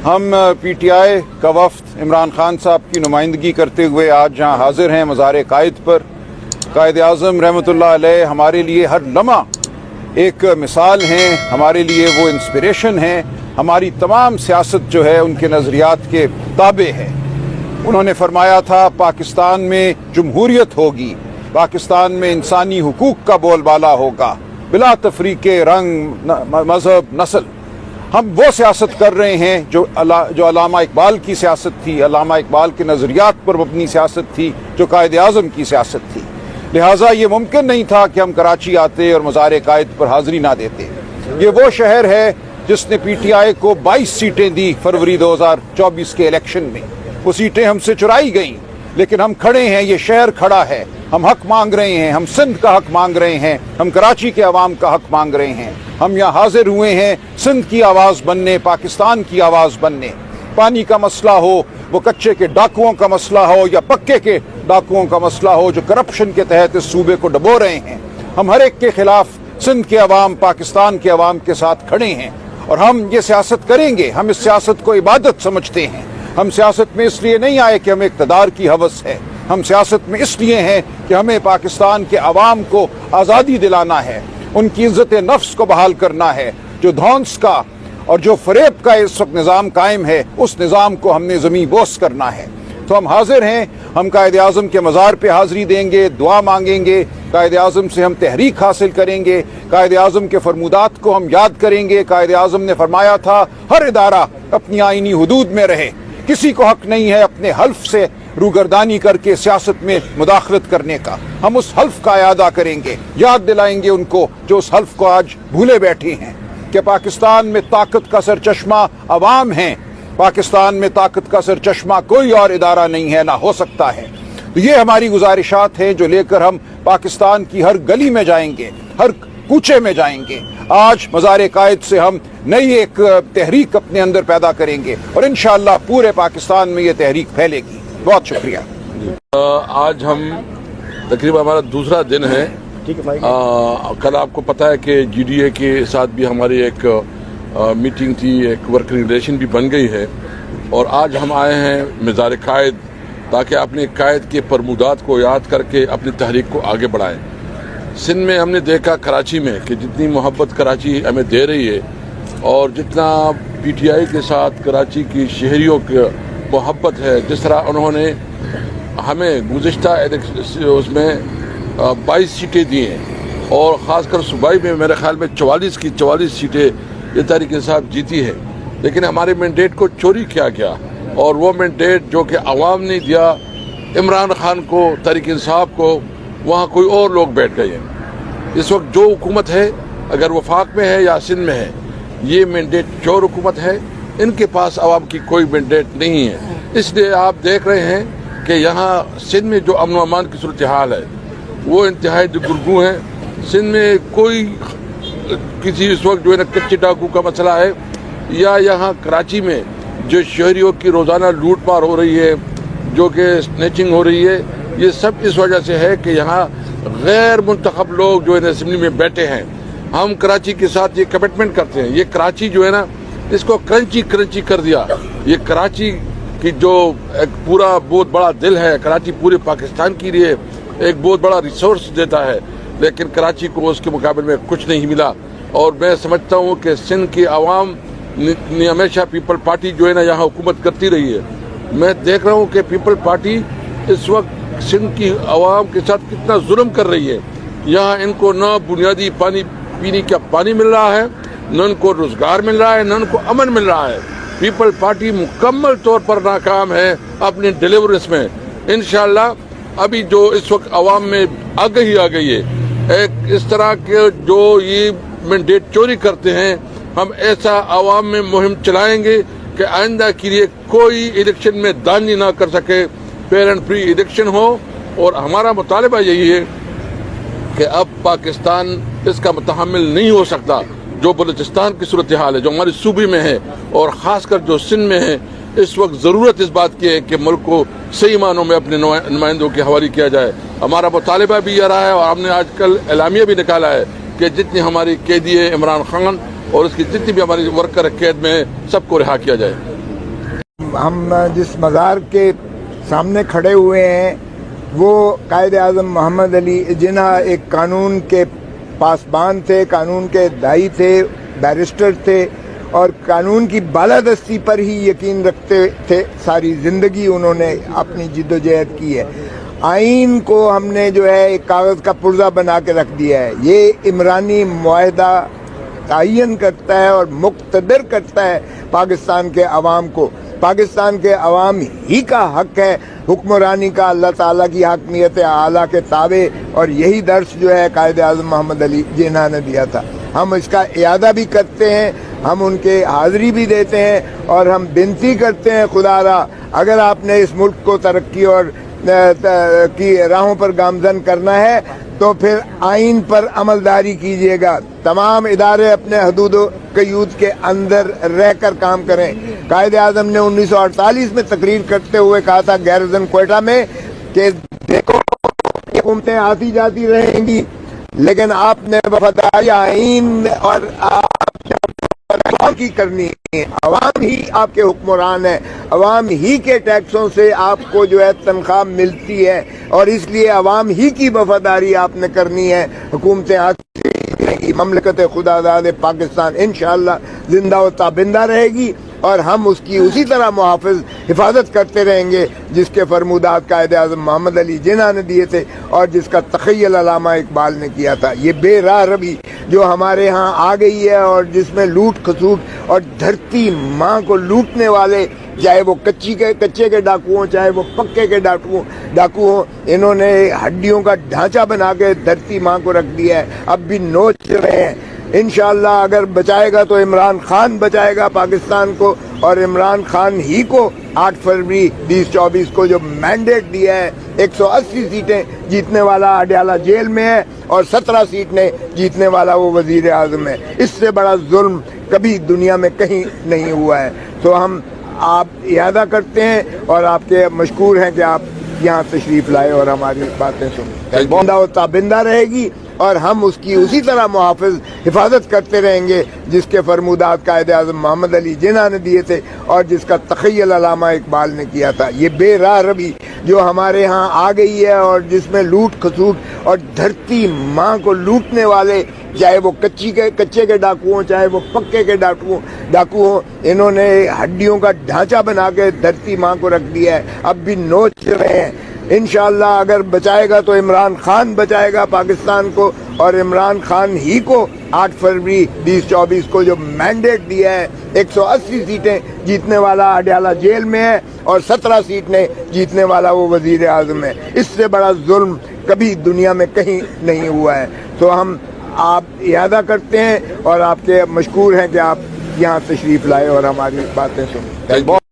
ہم P T I کا وفد عمران خان صاحب کی نمائندگی کرتے ہوئے آج جہاں حاضر ہیں مزار قائد پر، قائد اعظم رحمۃ اللہ علیہ ہمارے لیے ہر لمحہ ایک مثال ہیں، ہمارے لیے وہ انسپریشن ہیں، ہماری تمام سیاست جو ہے ان کے نظریات کے تابع ہے۔ انہوں نے فرمایا تھا پاکستان میں جمہوریت ہوگی، پاکستان میں انسانی حقوق کا بول بالا ہوگا، بلا تفریق رنگ، مذہب، نسل۔ ہم وہ سیاست کر رہے ہیں جو علامہ اقبال کی سیاست تھی، علامہ اقبال کے نظریات پر مبنی سیاست تھی، جو قائد اعظم کی سیاست تھی۔ لہٰذا یہ ممکن نہیں تھا کہ ہم کراچی آتے اور مزار قائد پر حاضری نہ دیتے۔ یہ وہ شہر ہے جس نے پی ٹی آئی کو 22 سیٹیں دی فروری 2024 کے الیکشن میں۔ وہ سیٹیں ہم سے چرائی گئیں، لیکن ہم کھڑے ہیں، یہ شہر کھڑا ہے، ہم حق مانگ رہے ہیں، ہم سندھ کا حق مانگ رہے ہیں، ہم کراچی کے عوام کا حق مانگ رہے ہیں۔ ہم یہاں حاضر ہوئے ہیں سندھ کی آواز بننے، پاکستان کی آواز بننے۔ پانی کا مسئلہ ہو، وہ کچے کے ڈاکوؤں کا مسئلہ ہو یا پکے کے ڈاکوؤں کا مسئلہ ہو جو کرپشن کے تحت اس صوبے کو ڈبو رہے ہیں، ہم ہر ایک کے خلاف سندھ کے عوام، پاکستان کے عوام کے ساتھ کھڑے ہیں، اور ہم یہ سیاست کریں گے۔ ہم اس سیاست کو عبادت سمجھتے ہیں۔ ہم سیاست میں اس لیے نہیں آئے کہ ہمیں اقتدار کی ہوس ہے، ہم سیاست میں اس لیے ہیں کہ ہمیں پاکستان کے عوام کو آزادی دلانا ہے، ان کی عزت نفس کو بحال کرنا ہے۔ جو دھونس کا اور جو فریب کا اس وقت نظام قائم ہے، اس نظام کو ہم نے زمین بوس کرنا ہے۔ تو ہم حاضر ہیں، ہم قائد اعظم کے مزار پہ حاضری دیں گے، دعا مانگیں گے، قائد اعظم سے ہم تحریک حاصل کریں گے، قائد اعظم کے فرمودات کو ہم یاد کریں گے۔ قائد اعظم نے فرمایا تھا ہر ادارہ اپنی آئینی حدود میں رہے، کسی کو حق نہیں ہے اپنے حلف سے روگردانی کر کے سیاست میں مداخلت کرنے کا۔ ہم اس حلف کا اعادہ کریں گے، یاد دلائیں گے ان کو جو اس حلف کو آج بھولے بیٹھے ہیں کہ پاکستان میں طاقت کا سرچشمہ عوام ہیں، پاکستان میں طاقت کا سرچشمہ کوئی اور ادارہ نہیں ہے، نہ ہو سکتا ہے۔ تو یہ ہماری گزارشات ہیں جو لے کر ہم پاکستان کی ہر گلی میں جائیں گے، ہر کوچے میں جائیں گے۔ آج مزار قائد سے ہم نئی ایک تحریک اپنے اندر پیدا کریں گے، اور انشاءاللہ پورے پاکستان میں یہ تحریک پھیلے گی۔ بہت شکریہ۔ آج ہم تقریباً ہمارا دوسرا دن ہے۔ کل آپ کو پتہ ہے کہ جی ڈی اے کے ساتھ بھی ہماری ایک میٹنگ تھی، ایک ورکنگ ریلیشن بھی بن گئی ہے، اور آج ہم آئے ہیں مزار قائد تاکہ اپنے قائد کے فرمودات کو یاد کر کے اپنی تحریک کو آگے بڑھائیں۔ سندھ میں ہم نے دیکھا کراچی میں کہ جتنی محبت کراچی ہمیں دے رہی ہے، اور جتنا پی ٹی آئی کے ساتھ کراچی کی شہریوں کی محبت ہے، جس طرح انہوں نے ہمیں گزشتہ اس میں 22 سیٹیں دی ہیں، اور خاص کر صوبائی میں میرے خیال میں 44 کی 44 سیٹیں یہ تحریک انصاف جیتی ہے، لیکن ہمارے مینڈیٹ کو چوری کیا گیا، اور وہ مینڈیٹ جو کہ عوام نے دیا عمران خان کو، تحریک انصاف کو، وہاں کوئی اور لوگ بیٹھ گئے ہیں۔ اس وقت جو حکومت ہے، اگر وفاق میں ہے یا سندھ میں ہے، یہ مینڈیٹ چور حکومت ہے، ان کے پاس عوام کی کوئی مینڈیٹ نہیں ہے۔ اس لیے آپ دیکھ رہے ہیں کہ یہاں سندھ میں جو امن و امان کی صورتحال ہے وہ انتہائی گرگوں ہے۔ سندھ میں کوئی کسی اس وقت جو ہے نا کچے ڈاکو کا مسئلہ ہے، یا یہاں کراچی میں جو شہریوں کی روزانہ لوٹ مار ہو رہی ہے، جو کہ سنیچنگ ہو رہی ہے، یہ سب اس وجہ سے ہے کہ یہاں غیر منتخب لوگ جو ہے نا اسمبلی میں بیٹھے ہیں۔ ہم کراچی کے ساتھ یہ کمٹمنٹ کرتے ہیں، یہ کراچی جو ہے نا اس کو کرنچی کر دیا۔ یہ کراچی کی جو ایک پورا بہت بڑا دل ہے، کراچی پورے پاکستان کے لیے ایک بہت بڑا ریسورس دیتا ہے، لیکن کراچی کو اس کے مقابلے میں کچھ نہیں ملا۔ اور میں سمجھتا ہوں کہ سندھ کی عوام نے ہمیشہ پیپل پارٹی جو ہے نا یہاں حکومت کرتی رہی ہے۔ میں دیکھ رہا ہوں کہ پیپل پارٹی اس وقت سندھ کی عوام کے ساتھ کتنا ظلم کر رہی ہے۔ یہاں ان کو نہ بنیادی پینے کا پانی مل رہا ہے، نہ ان کو روزگار مل رہا ہے، نہ ان کو امن مل رہا ہے۔ پیپل پارٹی مکمل طور پر ناکام ہے اپنی ڈیلیورنس میں۔ انشاءاللہ ابھی جو اس وقت عوام میں آگہی آ گئی ہے، ایک اس طرح کے جو یہ مینڈیٹ چوری کرتے ہیں، ہم ایسا عوام میں مہم چلائیں گے کہ آئندہ کے لیے کوئی الیکشن میں دانشی نہ کر سکے، فیئر اینڈ فری الیکشن ہو۔ اور ہمارا مطالبہ یہی ہے کہ اب پاکستان اس کا متحمل نہیں ہو سکتا۔ جو بلوچستان کی صورتحال ہے، جو ہماری صوبے میں ہے، اور خاص کر جو سندھ میں ہے، اس وقت ضرورت اس بات کی ہے کہ ملک کو صحیح معنوں میں اپنے نمائندوں کے حوالے کیا جائے۔ ہمارا مطالبہ بھی یہ رہا ہے، اور ہم نے آج کل اعلامیہ بھی نکالا ہے کہ جتنی ہماری قیدی ہے عمران خان اور اس کی جتنی بھی ہماری ورکر قید میں ہیں، سب کو رہا کیا جائے۔ ہم جس مزار کے سامنے کھڑے ہوئے ہیں وہ قائد اعظم محمد علی جناح ایک قانون کے پاسبان تھے، قانون کے داعی تھے، بیرسٹر تھے اور قانون کی بالادستی پر ہی یقین رکھتے تھے۔ ساری زندگی انہوں نے اپنی جد و جہد کی ہے۔ آئین کو ہم نے جو ہے ایک کاغذ کا پرزہ بنا کے رکھ دیا ہے۔ یہ عمرانی معاہدہ تعین کرتا ہے اور مقتدر کرتا ہے پاکستان کے عوام کو۔ پاکستان کے عوام ہی کا حق ہے حکمرانی کا، اللہ تعالیٰ کی حاکمیت اعلیٰ کے تابع، اور یہی درس جو ہے قائد اعظم محمد علی جناح نے دیا تھا۔ ہم اس کا اعادہ بھی کرتے ہیں، ہم ان کے حاضری بھی دیتے ہیں اور ہم بنتی کرتے ہیں خدا را اگر آپ نے اس ملک کو ترقی اور کی راہوں پر گامزن کرنا ہے تو پھر آئین پر عملداری کیجیے گا۔ تمام ادارے اپنے حدود و قیود کے اندر رہ کر کام کریں۔ قائد اعظم نے 1948 میں تقریر کرتے ہوئے کہا تھا گیرزن کوئٹہ میں کہ دیکھو حکومتیں آتی جاتی رہیں گی لیکن آپ نے وفاداری آئین اور عوام کی کرنی ہے۔ عوام ہی آپ کے حکمران ہیں، عوام ہی کے ٹیکسوں سے آپ کو جو ہے تنخواہ ملتی ہے اور اس لیے عوام ہی کی وفاداری آپ نے کرنی ہے۔ حکومتیں آتی رہیں گی، مملکت خدا داد پاکستان انشاءاللہ زندہ و تابندہ رہے گی اور ہم اس کی اسی طرح محافظ حفاظت کرتے رہیں گے جس کے فرمودات قائد اعظم محمد علی جناح نے دیے تھے اور جس کا تخیل علامہ اقبال نے کیا تھا۔ یہ بے راہ روی جو ہمارے ہاں آ گئی ہے اور جس میں لوٹ کھسوٹ اور دھرتی ماں کو لوٹنے والے، چاہے وہ کچے کے ڈاکو ہوں چاہے وہ پکے کے ڈاکو ہوں، انہوں نے ہڈیوں کا ڈھانچہ بنا کے دھرتی ماں کو رکھ دیا ہے، اب بھی نوچ رہے ہیں۔ انشاءاللہ اگر بچائے گا تو عمران خان بچائے گا پاکستان کو، اور عمران خان ہی کو 8 فروری 2024 کو جو مینڈیٹ دیا ہے 180 سیٹیں جیتنے والا اڈیالہ جیل میں ہے اور 17 سیٹیں جیتنے والا وہ وزیر اعظم ہے۔ اس سے بڑا ظلم کبھی دنیا میں کہیں نہیں ہوا ہے۔ تو ہم آپ اعادہ کرتے ہیں اور آپ کے مشکور ہیں کہ آپ یہاں تشریف لائے اور ہماری باتیں سنیں۔ زندہ و تابندہ رہے گی اور ہم اس کی اسی طرح محافظ حفاظت کرتے رہیں گے جس کے فرمودات قائد اعظم محمد علی جناح نے دیے تھے اور جس کا تخیل علامہ اقبال نے کیا تھا۔ یہ بے راہ روی جو ہمارے ہاں آ گئی ہے اور جس میں لوٹ کھسوٹ اور دھرتی ماں کو لوٹنے والے، چاہے وہ کچے کے ڈاکو ہوں چاہے وہ پکے کے ڈاکو ہوں، انہوں نے ہڈیوں کا ڈھانچہ بنا کے دھرتی ماں کو رکھ دیا ہے، اب بھی نوچ رہے ہیں۔ انشاءاللہ اگر بچائے گا تو عمران خان بچائے گا پاکستان کو، اور عمران خان ہی کو 8 فروری 2024 کو جو مینڈیٹ دیا ہے 180 سیٹیں جیتنے والا اڈیالہ جیل میں ہے اور 17 سیٹیں جیتنے والا وہ وزیر اعظم ہے۔ اس سے بڑا ظلم کبھی دنیا میں کہیں نہیں ہوا ہے۔ تو ہم آپ اعادہ کرتے ہیں اور آپ کے مشکور ہیں کہ آپ یہاں تشریف لائے اور ہماری باتیں سنیں۔